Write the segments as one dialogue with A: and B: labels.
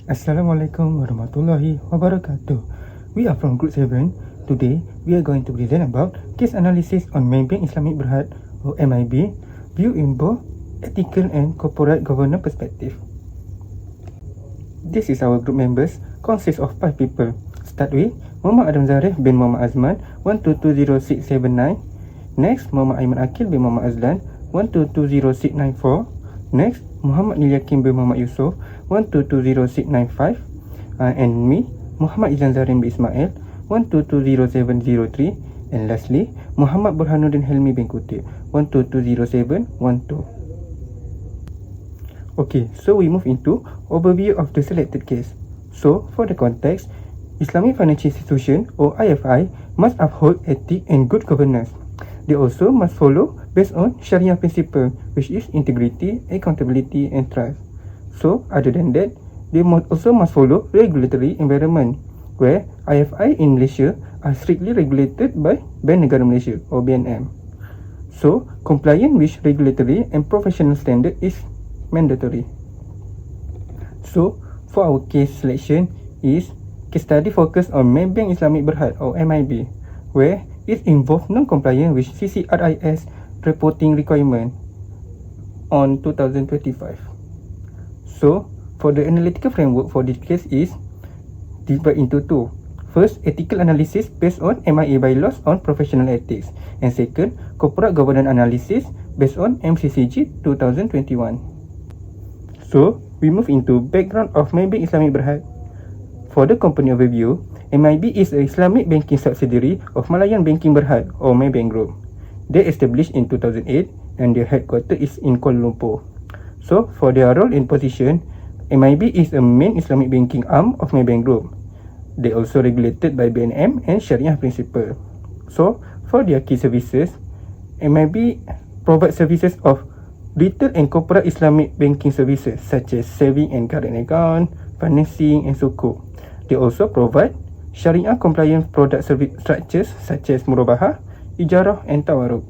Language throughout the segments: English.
A: Assalamualaikum warahmatullahi wabarakatuh. We are from Group 7. Today, we are going to present about case analysis on Maybank Islamic Berhad or MIB, view in both ethical and corporate governance perspective. This is our group members, consists of 5 people. Start with Muhammad Adam Zarif bin Muhammad Azman 1220679. Next, Muhammad Aiman Akil bin Muhammad Azlan 1220694. Next, Muhammad Nilyakin bin Muhammad Yusof 1220695. And me, Muhammad Izan Zarin bin Ismail 1220703. And lastly, Muhammad Burhanuddin Helmi bin Kutip 1220712. Okay, so we move into overview of the selected case. So, for the context, Islamic Financial Institution or IFI must uphold ethics and good governance. They also must follow based on Sharia principle, which is integrity, accountability and trust. So, other than that, they also must follow regulatory environment, where IFI in Malaysia are strictly regulated by Bank Negara Malaysia or BNM. So, compliance with regulatory and professional standard is mandatory. So, for our case selection is case study focused on Maybank Islamic Berhad or MIB, where it involves non-compliance with CCRIS reporting requirement on 2025. So, for the analytical framework for this case is divided into two. First, ethical analysis based on MIA bylaws on professional ethics. And second, corporate governance analysis based on MCCG 2021. So, we move into background of Maybank Islamic Berhad. For the company overview, MIB is an Islamic banking subsidiary of Malayan Banking Berhad or Maybank Group. They established in 2008 and their headquarters is in Kuala Lumpur. So, for their role and position, MIB is a main Islamic banking arm of Maybank Group. They also regulated by BNM and Sharia principle. So, for their key services, MIB provides services of retail and corporate Islamic banking services such as saving and current account, financing and sukuk. They also provide Sharia compliant product service structures such as murabahah, ijarah and tawarruk.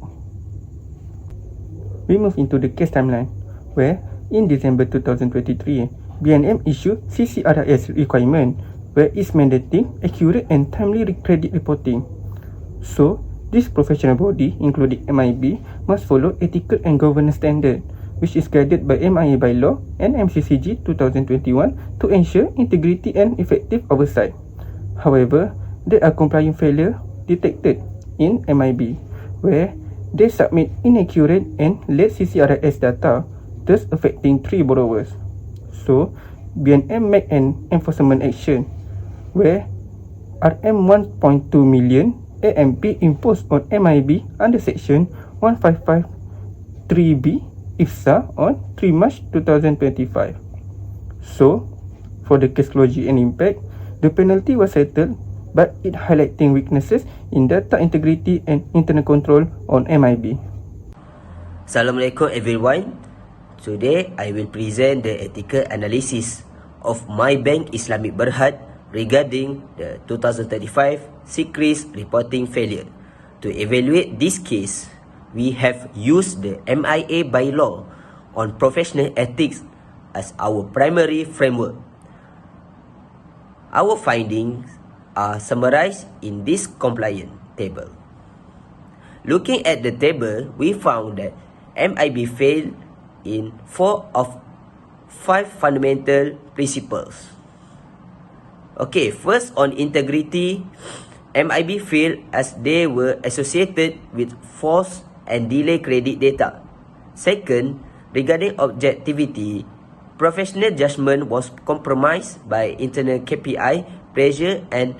A: We move into the case timeline, where in December 2023, BNM issued CCRIS requirement where it's mandating accurate and timely credit reporting. So, this professional body, including MIB, must follow ethical and governance standard, which is guided by MIA by law and MCCG 2021 to ensure integrity and effective oversight. However, there are compliance failure detected in MIB, where they submit inaccurate and late CCRIS data, thus affecting 3 borrowers. So, BNM make an enforcement action, where RM 1.2 million AMP imposed on MIB under Section 1553B IFSA on 3 March 2025. So, for the case closure and impact, the penalty was settled, but it highlighting weaknesses in data integrity and internal control on MIB.
B: Assalamualaikum everyone. Today I will present the ethical analysis of Maybank Islamic Berhad regarding the 2035 SICRIS reporting failure. To evaluate this case, we have used the MIA bylaw on professional ethics as our primary framework. Our findings are summarized in this compliance table. Looking at the table, we found that MIB failed in 4 of 5 fundamental principles. Okay, first on integrity, MIB failed as they were associated with false and delayed credit data. Second, regarding objectivity, professional judgment was compromised by internal KPI pressure and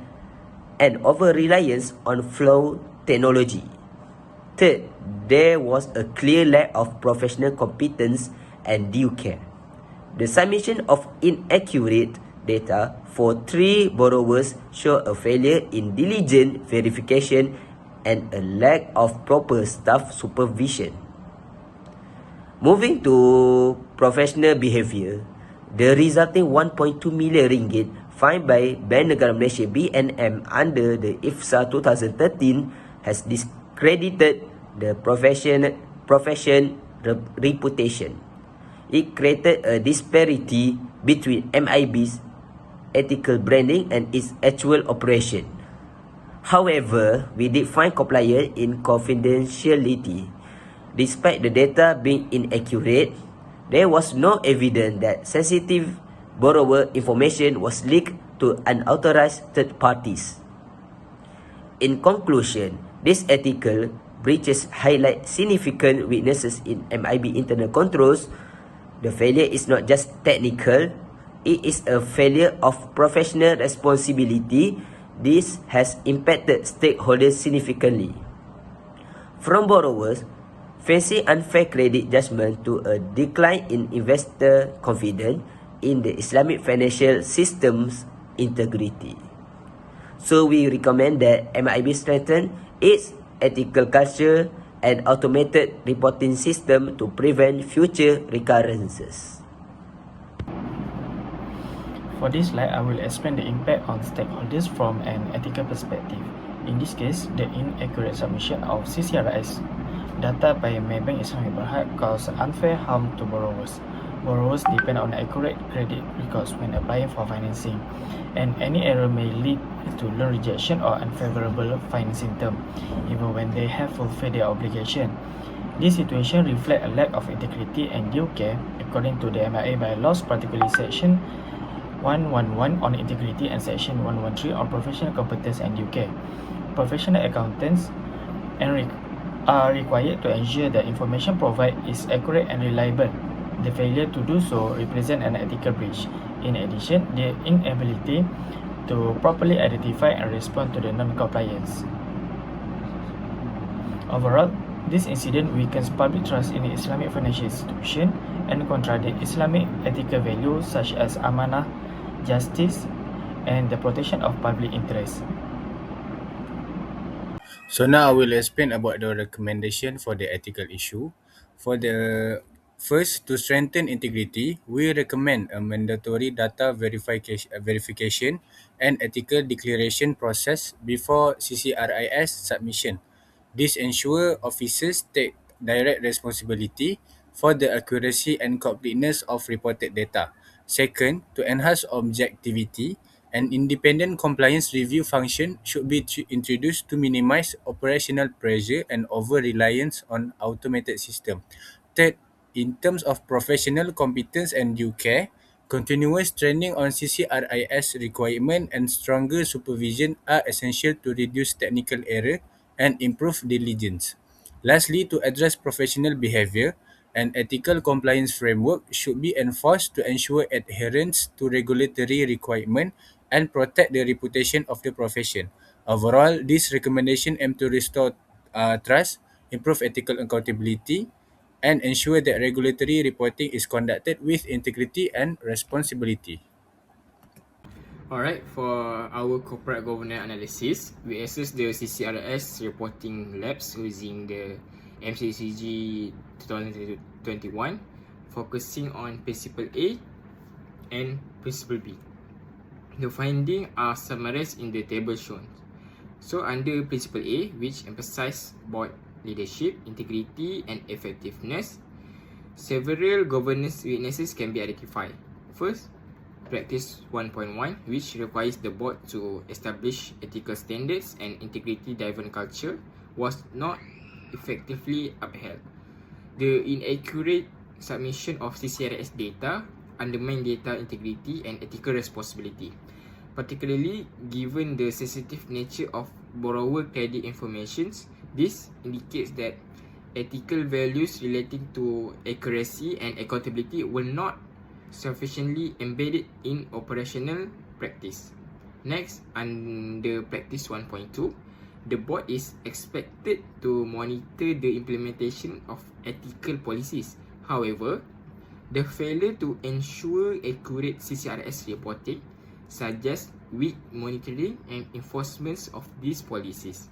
B: over-reliance on flawed technology. Third, there was a clear lack of professional competence and due care. The submission of inaccurate data for 3 borrowers show a failure in diligent verification and a lack of proper staff supervision. Moving to professional behaviour, the resulting 1.2 million ringgit fine by Bank Negara Malaysia BNM under the IFSA 2013 has discredited the profession reputation. It created a disparity between MIBs ethical branding and its actual operation. However, we did find compliance in confidentiality. Despite the data being inaccurate, there was no evidence that sensitive borrower information was leaked to unauthorized third parties. In conclusion, these ethical breaches highlight significant weaknesses in MIB internal controls. The failure is not just technical, it is a failure of professional responsibility. This has impacted stakeholders significantly. From borrowers facing unfair credit judgment to a decline in investor confidence in the Islamic financial system's integrity. So we recommend that MIB strengthen its ethical culture and automated reporting system to prevent future recurrences.
C: For this slide, I will explain the impact on stakeholders from an ethical perspective. In this case, the inaccurate submission of CCRS data by Maybank Islamic Berhad cause unfair harm to borrowers. Borrowers depend on accurate credit records when applying for financing, and any error may lead to loan rejection or unfavorable financing term, even when they have fulfilled their obligation. This situation reflects a lack of integrity and due care according to the MIA bylaws, particularly Section 111 on integrity and Section 113 on professional competence and due care. Professional accountants are required to ensure that information provided is accurate and reliable. The failure to do so represents an ethical breach. In addition, the inability to properly identify and respond to the non-compliance. Overall, this incident weakens public trust in the Islamic financial institution and contradicts Islamic ethical values such as amanah, justice, and the protection of public interest.
D: So now I will explain about the recommendation for the ethical issue. For the first, to strengthen integrity, we recommend a mandatory data verification and ethical declaration process before CCRIS submission. This ensures officers take direct responsibility for the accuracy and completeness of reported data. Second, to enhance objectivity, an independent compliance review function should be introduced to minimize operational pressure and over-reliance on automated system. Third, in terms of professional competence and due care, continuous training on CCRIS requirement and stronger supervision are essential to reduce technical error and improve diligence. Lastly, to address professional behavior, an ethical compliance framework should be enforced to ensure adherence to regulatory requirements and protect the reputation of the profession. Overall, this recommendation aim to restore trust, improve ethical accountability, and ensure that regulatory reporting is conducted with integrity and responsibility.
E: Alright, for our corporate governance analysis, we assess the CCRS reporting labs using the MCCG 2021, focusing on Principle A and Principle B. The findings are summarized in the table shown. So under Principle A, which emphasizes board leadership, integrity, and effectiveness, several governance weaknesses can be identified. First, Practice 1.1, which requires the board to establish ethical standards and integrity-driven culture, was not effectively upheld. The inaccurate submission of CCRS data undermined data integrity and ethical responsibility, particularly given the sensitive nature of borrower credit information. This indicates that ethical values relating to accuracy and accountability were not sufficiently embedded in operational practice. Next, under Practice 1.2, the board is expected to monitor the implementation of ethical policies. However, the failure to ensure accurate CCRS reporting suggests weak monitoring and enforcement of these policies.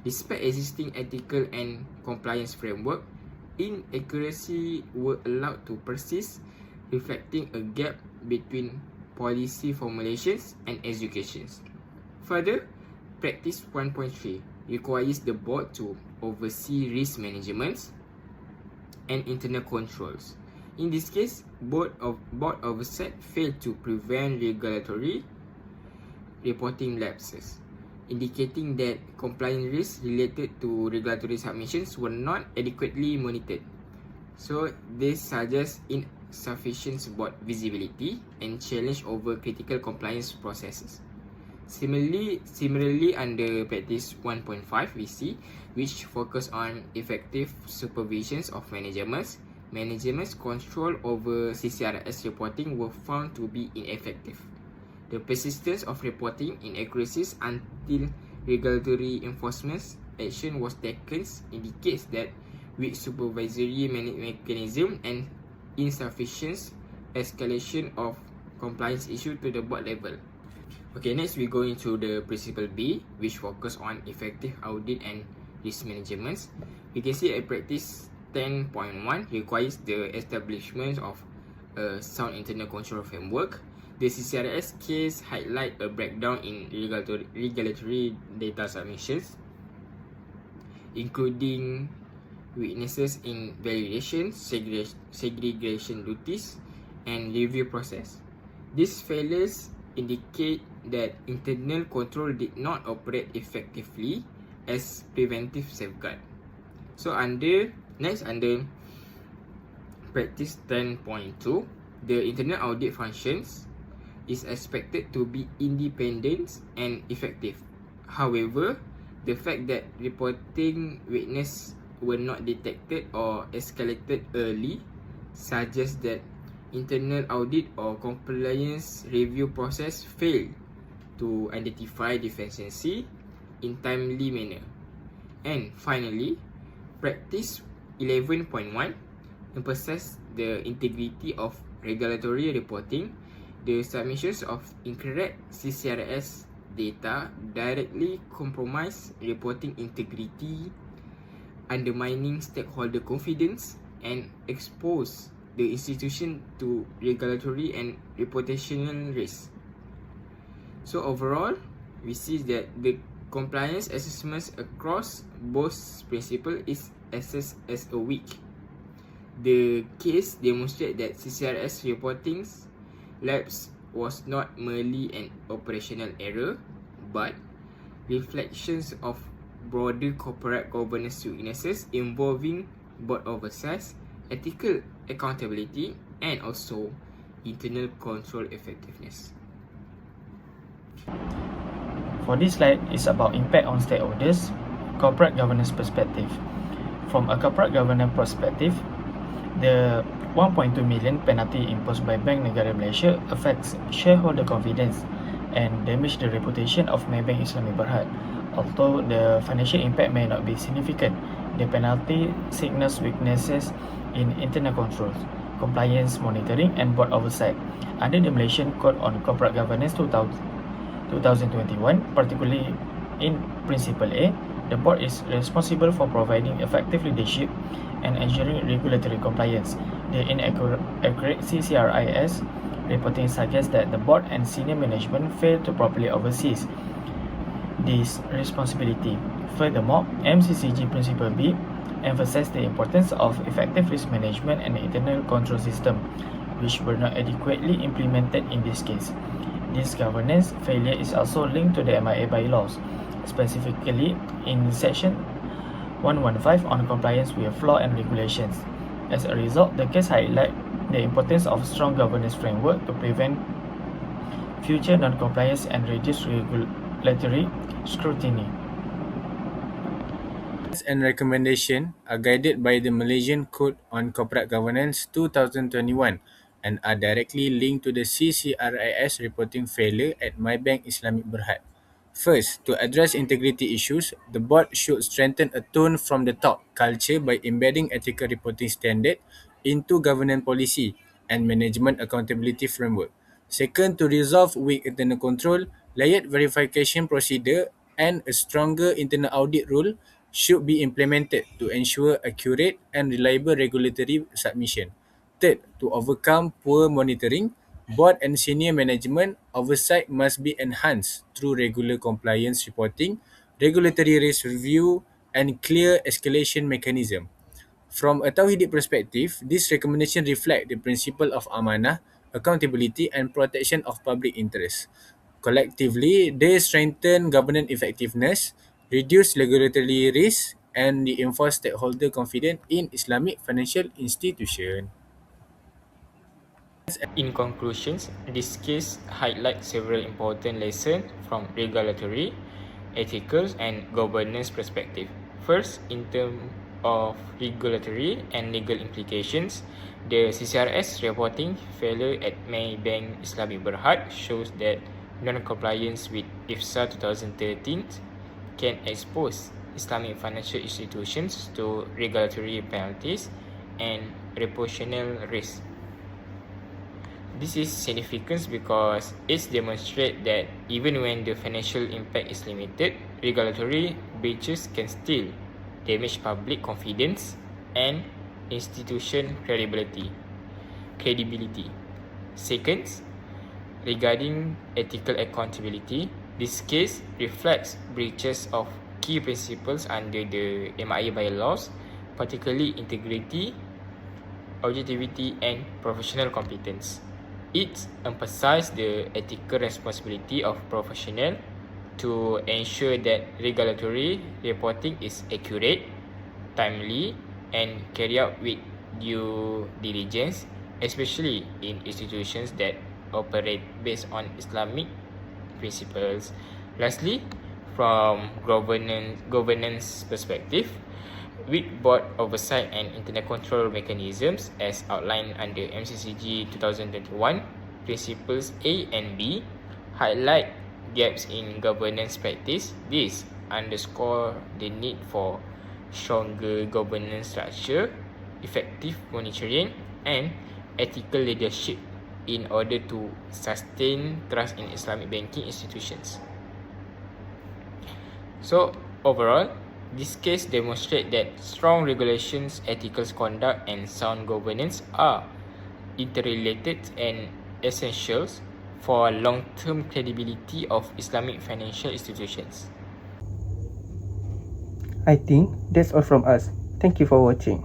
E: Despite existing ethical and compliance framework, inaccuracy were allowed to persist, reflecting a gap between policy formulations and executions. Further, Practice 1.3 requires the board to oversee risk management and internal controls. In this case, board oversight failed to prevent regulatory reporting lapses, indicating that compliance risks related to regulatory submissions were not adequately monitored. So this suggests insufficient board visibility and challenge over critical compliance processes. Similarly, under practice 1.5 we see, which focus on effective supervisions of management's control over CCRS reporting were found to be ineffective. The persistence of reporting inaccuracies until regulatory enforcement action was taken indicates that weak supervisory mechanism and insufficient escalation of compliance issue to the board level. Okay, next we go into the principle B, which focus on effective audit and risk management. We can see at practice 10.1 requires the establishment of a sound internal control framework. The CCRS case highlight a breakdown in regulatory data submissions, including weaknesses in validation, segregation duties, and review process. These failures indicate that internal control did not operate effectively as preventive safeguard. So under practice 10.2, the internal audit functions is expected to be independent and effective. However, the fact that reporting weakness were not detected or escalated early suggests that internal audit or compliance review process failed to identify deficiency in timely manner. And finally, practice 11.1 emphasizes the integrity of regulatory reporting. The submissions of incorrect CCRS data directly compromise reporting integrity, undermining stakeholder confidence, and expose the institution to regulatory and reputational risks. So overall, we see that the compliance assessments across both principles is assessed as a weak. The case demonstrates that CCRS reporting lapse was not merely an operational error, but reflections of broader corporate governance weaknesses involving board oversight, ethical accountability, and also internal control effectiveness.
C: For this slide, it's about impact on stakeholders, corporate governance perspective. From a corporate governance perspective, the 1.2 million penalty imposed by Bank Negara Malaysia affects shareholder confidence and damage the reputation of Maybank Islami Berhad. Although the financial impact may not be significant, the penalty signals weaknesses in internal controls, compliance monitoring, and board oversight. Under the Malaysian Code on Corporate Governance 2021, particularly in Principle A, the board is responsible for providing effective leadership and ensuring regulatory compliance. The inaccurate CCRIS reporting suggests that the board and senior management failed to properly oversee this responsibility. Furthermore, MCCG Principle B emphasized the importance of effective risk management and internal control system, which were not adequately implemented in this case. This governance failure is also linked to the MIA bylaws, specifically in section 115 on compliance with law and regulations. As a result, the case highlights the importance of strong governance framework to prevent future non-compliance and reduce regulatory scrutiny.
D: And recommendation are guided by the Malaysian Code on Corporate Governance 2021 and are directly linked to the CCRIS reporting failure at Maybank Islamic Berhad. First, to address integrity issues, the board should strengthen a tone from the top culture by embedding ethical reporting standard into governance policy and management accountability framework. Second, to resolve weak internal control, layered verification procedure and a stronger internal audit rule should be implemented to ensure accurate and reliable regulatory submission. Third, to overcome poor monitoring, board and senior management oversight must be enhanced through regular compliance reporting, regulatory risk review, and clear escalation mechanism. From a Tawhidi perspective, this recommendation reflect the principle of amanah, accountability and protection of public interest. Collectively, they strengthen governance effectiveness, reduce regulatory risk, and reinforce stakeholder confidence in Islamic financial institution.
E: In conclusions, this case highlights several important lessons from regulatory, ethical, and governance perspective. First, in terms of regulatory and legal implications, the CCRS reporting failure at Maybank Islamic Berhad shows that non-compliance with IFSA 2013 can expose Islamic financial institutions to regulatory penalties and reputational risk. This is significant because it demonstrates that even when the financial impact is limited, regulatory breaches can still damage public confidence and institution credibility. Second, regarding ethical accountability, this case reflects breaches of key principles under the MIA bylaws, particularly integrity, objectivity, and professional competence. It emphasizes the ethical responsibility of professionals to ensure that regulatory reporting is accurate, timely, and carried out with due diligence, especially in institutions that operate based on Islamic principles. Lastly, from governance perspective, with board oversight and internal control mechanisms as outlined under MCCG 2021, Principles A and B highlight gaps in governance practice. This underscore the need for stronger governance structure, effective monitoring, and ethical leadership in order to sustain trust in Islamic banking institutions. So, overall, this case demonstrates that strong regulations, ethical conduct, and sound governance are interrelated and essential for long-term credibility of Islamic financial institutions.
A: I think that's all from us. Thank you for watching.